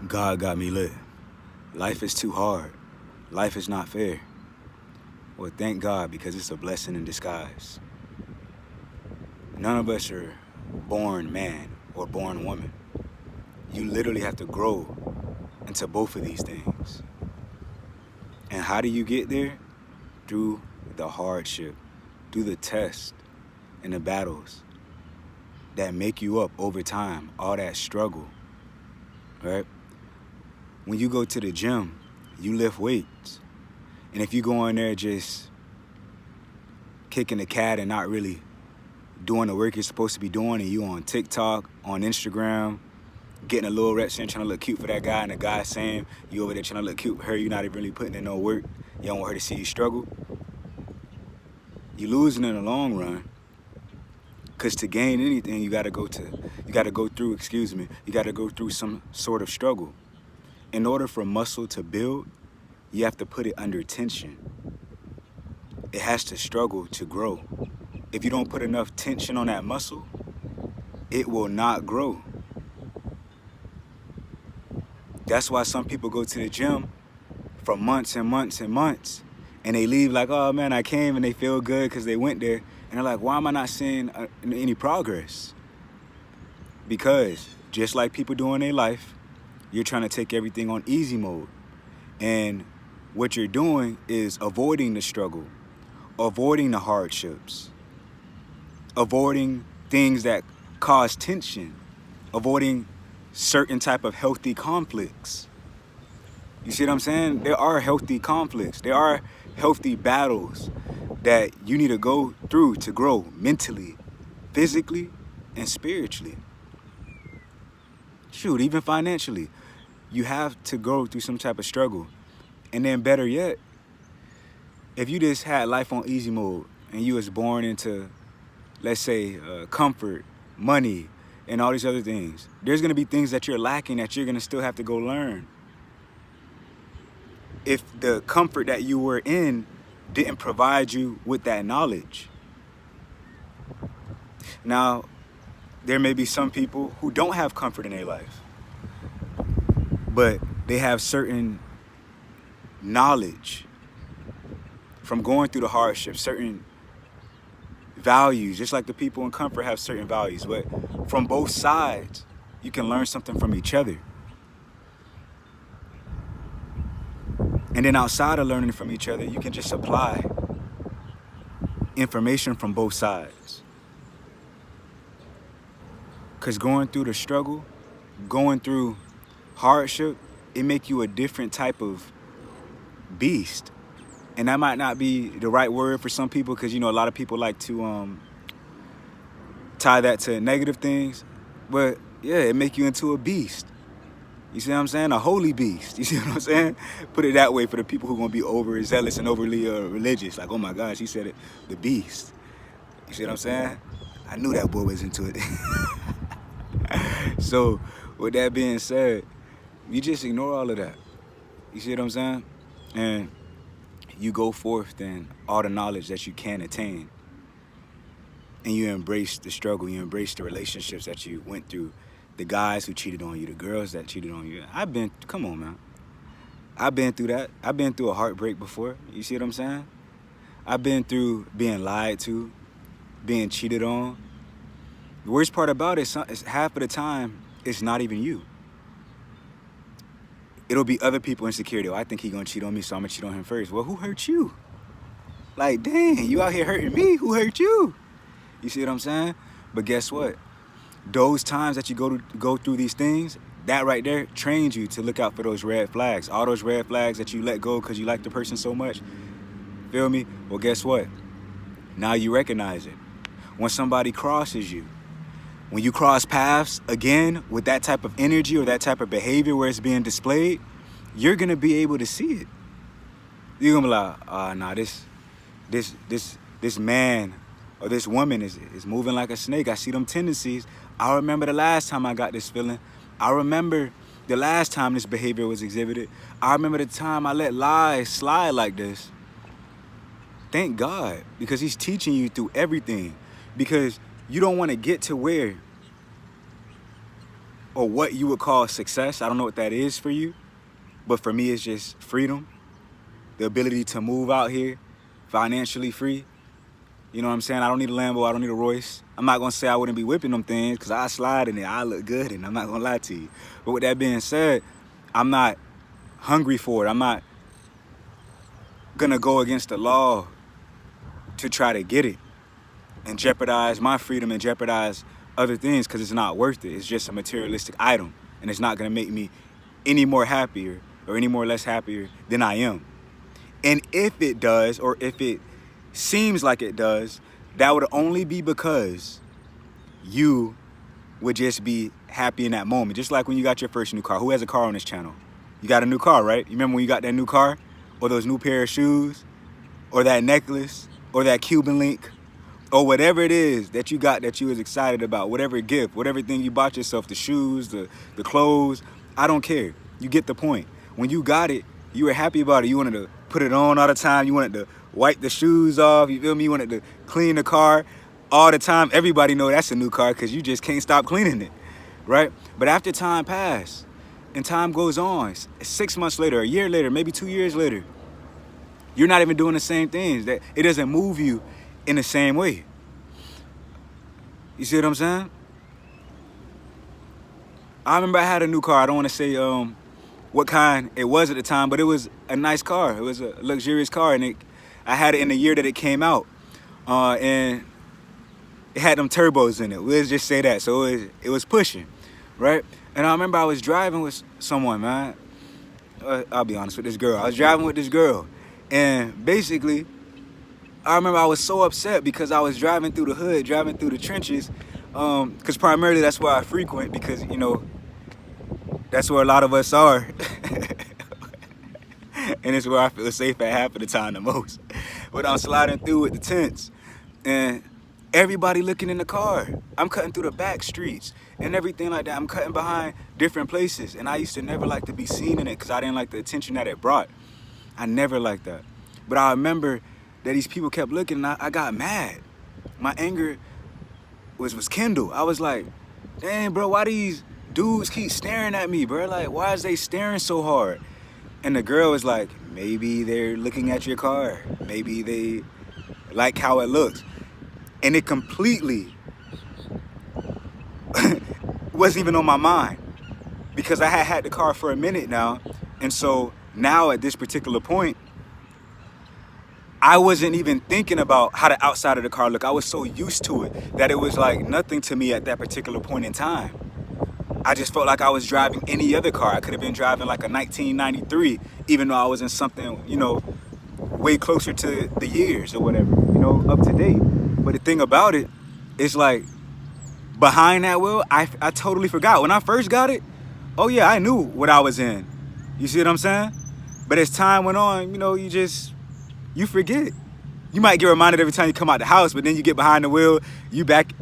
God got me lit. Life is too hard. Life is not fair. Well, thank God because it's a blessing in disguise. None of us are born man or born woman. You literally have to grow into both of these things. And how do you get there? Through the hardship, through the test and the battles that make you up over time, all that struggle, right? When you go to the gym, you lift weights. And if you go in there just kicking the cat and not really doing the work you're supposed to be doing, and you on TikTok, on Instagram, getting a little reps in, trying to look cute for that guy, and the guy saying you over there trying to look cute for her, you're not even really putting in no work, you don't want her to see you struggle, you're losing in the long run. Because to gain anything, you gotta go through some sort of struggle. In order for muscle to build, you have to put it under tension. It has to struggle to grow. If you don't put enough tension on that muscle, it will not grow. That's why some people go to the gym for months and months and months, and they leave like, oh man, I came, and they feel good because they went there, and they're like, why am I not seeing any progress? Because just like people do in their life, you're trying to take everything on easy mode. And what you're doing is avoiding the struggle, avoiding the hardships, avoiding things that cause tension, avoiding certain type of healthy conflicts. You see what I'm saying? There are healthy conflicts. There are healthy battles that you need to go through to grow mentally, physically, and spiritually. Shoot, even financially. You have to go through some type of struggle. And then better yet, if you just had life on easy mode and you was born into, let's say, comfort, money, and all these other things, there's going to be things that you're lacking that you're going to still have to go learn. If the comfort that you were in didn't provide you with that knowledge. Now, there may be some people who don't have comfort in their life, but they have certain knowledge from going through the hardships, certain values, just like the people in comfort have certain values. But from both sides, you can learn something from each other. And then outside of learning from each other, you can just apply information from both sides. Because going through the struggle, going through hardship, it make you a different type of beast. And that might not be the right word for some people, because, you know, a lot of people like to tie that to negative things. But yeah, it make you into a beast. You see what I'm saying? A holy beast. You see what I'm saying? Put it that way for the people who are going to be overzealous and overly religious. Like, oh my gosh, he said it, the beast. You see what I'm saying? I knew that boy was into it. So, with that being said, you just ignore all of that. You see what I'm saying? And you go forth in all the knowledge that you can attain. And you embrace the struggle. You embrace the relationships that you went through. The guys who cheated on you, the girls that cheated on you. Come on, man. I've been through that. I've been through a heartbreak before. You see what I'm saying? I've been through being lied to, being cheated on. The worst part about it is half of the time, it's not even you. It'll be other people insecurity. Oh, I think he's going to cheat on me, so I'm going to cheat on him first. Well, who hurt you? Like, dang, you out here hurting me. Who hurt you? You see what I'm saying? But guess what? Those times that you go through these things, that right there trains you to look out for those red flags. All those red flags that you let go because you like the person so much. Feel me? Well, guess what? Now you recognize it. When somebody crosses you, when you cross paths again with that type of energy or that type of behavior where it's being displayed, you're going to be able to see it. You're going to be like, nah, this man or this woman is moving like a snake. I see them tendencies. I remember the last time I got this feeling. I remember the last time this behavior was exhibited. I remember the time I let lies slide like this. Thank God, because he's teaching you through everything. Because you don't want to get to where or what you would call success. I don't know what that is for you, but for me, it's just freedom, the ability to move out here financially free. You know what I'm saying? I don't need a Lambo. I don't need a Royce. I'm not going to say I wouldn't be whipping them things because I slide in it. I look good, and I'm not going to lie to you. But with that being said, I'm not hungry for it. I'm not going to go against the law to try to get it and jeopardize my freedom and jeopardize other things because it's not worth it. It's just a materialistic item, and it's not going to make me any more happier or any more less happier than I am. And if it does, or if it seems like it does, that would only be because you would just be happy in that moment. Just like when you got your first new car. Who has a car on this channel? You got a new car, right? You remember when you got that new car, or those new pair of shoes, or that necklace, or that Cuban link, or whatever it is that you got that you was excited about, whatever gift, whatever thing you bought yourself, the shoes, the clothes, I don't care. You get the point. When you got it, you were happy about it. You wanted to put it on all the time. You wanted to wipe the shoes off. You feel me? You wanted to clean the car all the time. Everybody know that's a new car because you just can't stop cleaning it, right? But after time passes and time goes on, 6 months later, a year later, maybe 2 years later, you're not even doing the same things. That it doesn't move you in the same way. You see what I'm saying? I remember I had a new car. I don't want to say what kind it was at the time, but it was a nice car. It was a luxurious car, and I had it in the year that it came out, and it had them turbos in it. Let's just say that. So it was pushing, right? And I remember I was driving with someone, man. I'll be honest with this girl. I was driving with this girl, and basically, I remember I was so upset because I was driving through the hood, driving through the trenches, because primarily that's where I frequent because, you know, that's where a lot of us are. And it's where I feel safe at half of the time the most. But I'm sliding through with the tents and everybody looking in the car. I'm cutting through the back streets and everything like that. I'm cutting behind different places. And I used to never like to be seen in it because I didn't like the attention that it brought. I never liked that. But I remember that these people kept looking and I got mad. My anger was kindled. I was like, dang, bro, why these dudes keep staring at me, bro? Like, why is they staring so hard? And the girl was like, maybe they're looking at your car. Maybe they like how it looks. And it completely wasn't even on my mind because I had the car for a minute now. And so now at this particular point, I wasn't even thinking about how the outside of the car looked. I was so used to it that it was like nothing to me at that particular point in time. I just felt like I was driving any other car. I could have been driving like a 1993, even though I was in something, you know, way closer to the years or whatever, you know, up to date. But the thing about it is like behind that wheel, I totally forgot. When I first got it, oh yeah, I knew what I was in. You see what I'm saying? But as time went on, you know, you forget. You might get reminded every time you come out the house, but then you get behind the wheel, you back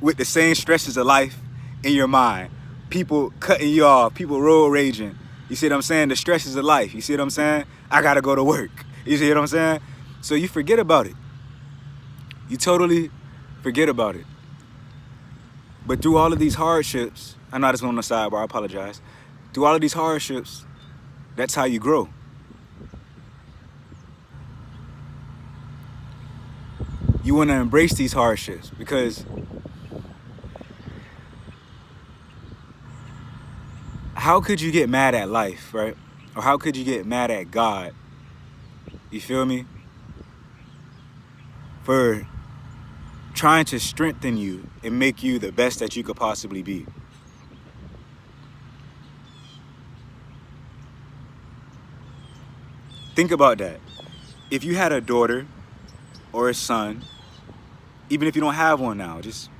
with the same stresses of life in your mind. People cutting you off, people road raging. You see what I'm saying? The stresses of life. You see what I'm saying? I gotta go to work. You see what I'm saying? So you forget about it. You totally forget about it. But through all of these hardships, I know I just went on the sidebar, I apologize. Through all of these hardships, that's how you grow. You want to embrace these hardships because how could you get mad at life, right? Or how could you get mad at God? You feel me? For trying to strengthen you and make you the best that you could possibly be. Think about that. If you had a daughter or a son, even if you don't have one now, just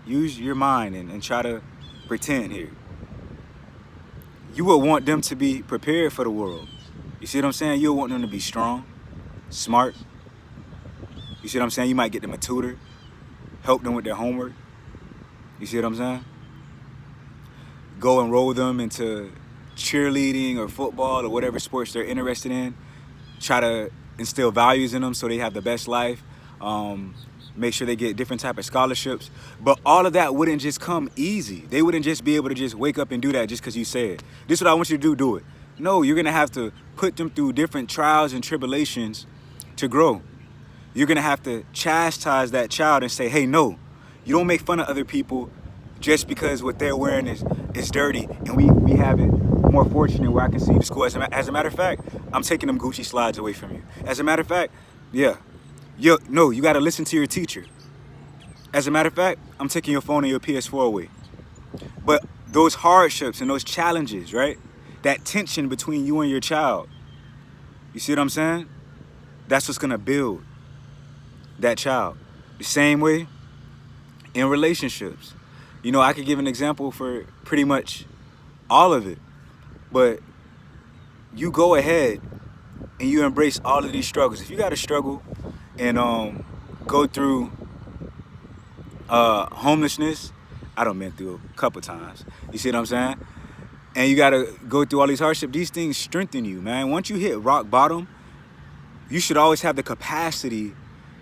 use your mind and try to pretend here. You would want them to be prepared for the world. You see what I'm saying? You'll want them to be strong, smart. You see what I'm saying? You might get them a tutor, help them with their homework. You see what I'm saying? Go enroll them into cheerleading or football or whatever sports they're interested in. Try to instill values in them so they have the best life. make sure they get different type of scholarships. But all of that wouldn't just come easy. They wouldn't just be able to just wake up and do that just because you said, this is what I want you to do it. No, you're going to have to put them through different trials and tribulations to grow. You're going to have to chastise that child and say, hey, no, you don't make fun of other people just because what they're wearing is dirty. And we have it more fortunate where I can see the school. As a matter of fact, I'm taking them Gucci slides away from you. As a matter of fact, yeah. No, you got to listen to your teacher. As a matter of fact, I'm taking your phone and your PS4 away. But those hardships and those challenges, right? That tension between you and your child, you see what I'm saying? That's what's going to build that child. The same way in relationships. You know, I could give an example for pretty much all of it. But you go ahead and you embrace all of these struggles. If you got to struggle and go through homelessness, I done been through a couple times. You see what I'm saying? And you got to go through all these hardships. These things strengthen you, man. Once you hit rock bottom, you should always have the capacity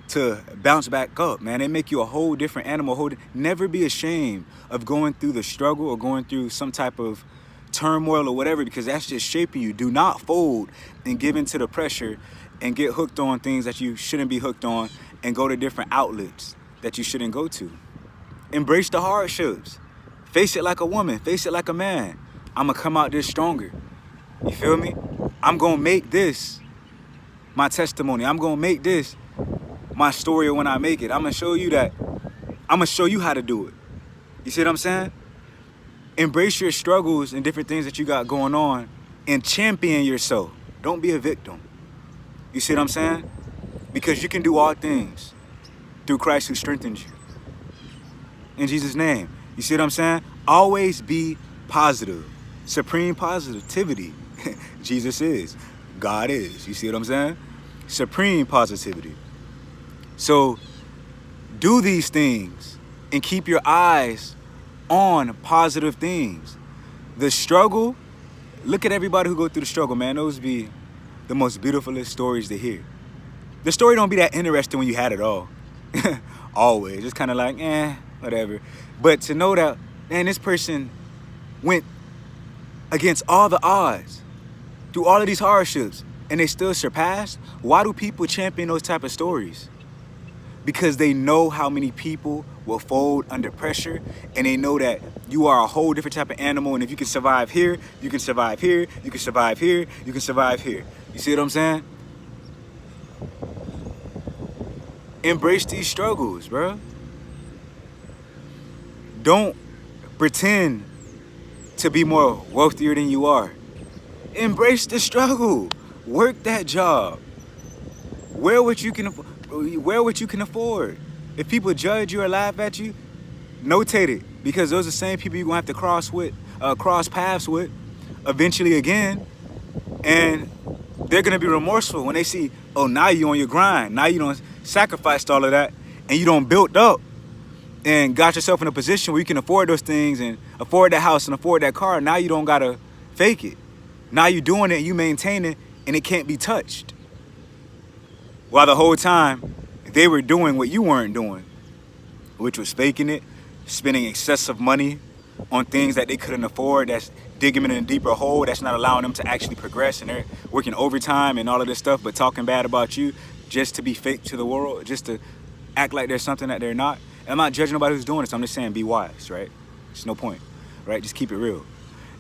to bounce back up, man. They make you a whole different animal. Never be ashamed of going through the struggle or going through some type of turmoil or whatever, because that's just shaping you. Do not fold and give into the pressure and get hooked on things that you shouldn't be hooked on and go to different outlets that you shouldn't go to. Embrace the hardships. Face it like a woman. Face it like a man. I'm going to come out this stronger. You feel me? I'm going to make this my testimony. I'm going to make this my story when I make it. I'm going to show you that. I'm going to show you how to do it. You see what I'm saying? Embrace your struggles and different things that you got going on and champion yourself. Don't be a victim. You see what I'm saying? Because you can do all things through Christ who strengthens you. In Jesus' name. You see what I'm saying? Always be positive. Supreme positivity. Jesus is. God is. You see what I'm saying? Supreme positivity. So do these things and keep your eyes on positive things. The struggle, look at everybody who go through the struggle, man. Those be the most beautifulest stories to hear. The story don't be that interesting when you had it all. Always. It's kind of like, whatever. But to know that, man, this person went against all the odds through all of these hardships and they still surpassed. Why do people champion those type of stories? Because they know how many people will fold under pressure, and they know that you are a whole different type of animal, and if you can survive here, you can survive here, you can survive here, you can survive here. You see what I'm saying? Embrace these struggles, bro. Don't pretend to be more wealthier than you are. Embrace the struggle. Work that job. Wear what you can afford. If people judge you or laugh at you, notate it, because those are the same people you're gonna have to cross paths with eventually again, and they're gonna be remorseful when they see, oh, now you on your grind, now you don't sacrificed all of that, and you don't built up and got yourself in a position where you can afford those things and afford that house and afford that car. Now you don't gotta fake it. Now you're doing it and you maintain it, and it can't be touched. While the whole time they were doing what you weren't doing, which was faking it, spending excessive money on things that they couldn't afford, that's digging them in a deeper hole, that's not allowing them to actually progress, and they're working overtime and all of this stuff, but talking bad about you just to be fake to the world, just to act like they're something that they're not. And I'm not judging nobody who's doing this. I'm just saying be wise, right? There's no point, right? Just keep it real.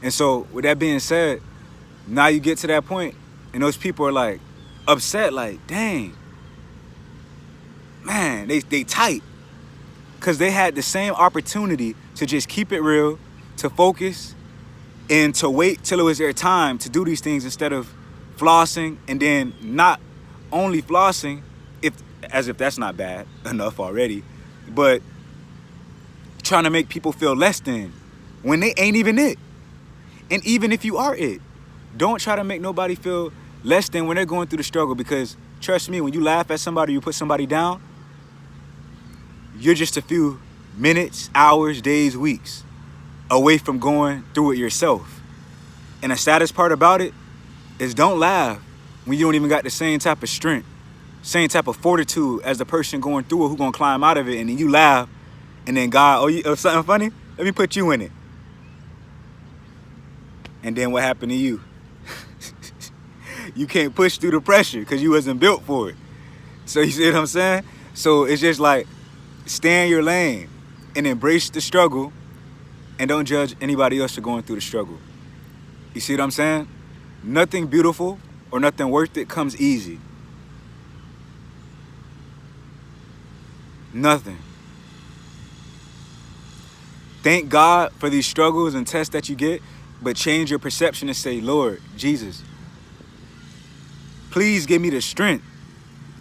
And so with that being said, now you get to that point and those people are like upset, like, dang, man, they tight. Because they had the same opportunity to just keep it real, to focus, and to wait till it was their time to do these things instead of flossing, and then not only flossing, as if that's not bad enough already, but trying to make people feel less than when they ain't even it. And even if you are it, don't try to make nobody feel less than when they're going through the struggle, because trust me, when you laugh at somebody, you put somebody down, you're just a few minutes, hours, days, weeks away from going through it yourself. And the saddest part about it is don't laugh when you don't even got the same type of strength Same type of fortitude as the person going through it who gonna climb out of it, and then you laugh, and then God, oh, something funny? Let me put you in it. And then what happened to you? You can't push through the pressure because you wasn't built for it. So you see what I'm saying? So it's just like, stay in your lane and embrace the struggle, and don't judge anybody else for going through the struggle. You see what I'm saying? Nothing beautiful or nothing worth it comes easy. Nothing. Thank God for these struggles and tests that you get, but change your perception and say, Lord Jesus, please give me the strength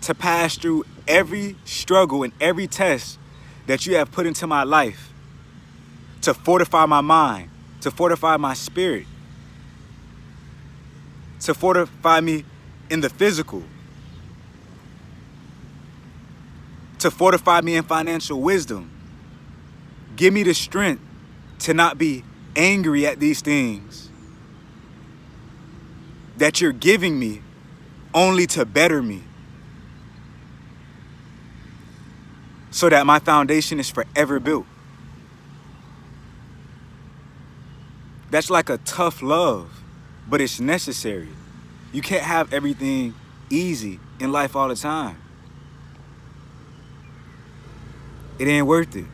to pass through every struggle and every test that you have put into my life, to fortify my mind, to fortify my spirit, to fortify me in the physical, to fortify me in financial wisdom. Give me the strength to not be angry at these things that you're giving me only to better me, so that my foundation is forever built. That's like a tough love, but it's necessary. You can't have everything easy in life all the time. It ain't worth it.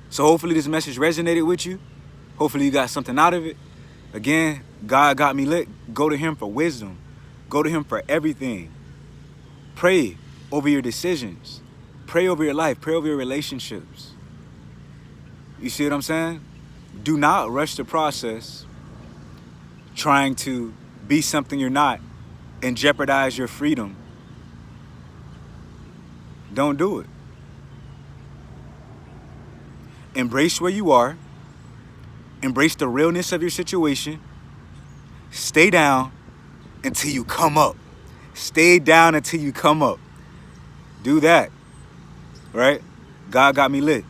So hopefully this message resonated with you. Hopefully you got something out of it. Again, God got me lit. Go to him for wisdom. Go to him for everything. Pray over your decisions. Pray over your life. Pray over your relationships. You see what I'm saying? Do not rush the process trying to be something you're not and jeopardize your freedom. Don't do it. Embrace where you are. Embrace the realness of your situation. Stay down until you come up. Stay down until you come up. Do that, right? God got me lit.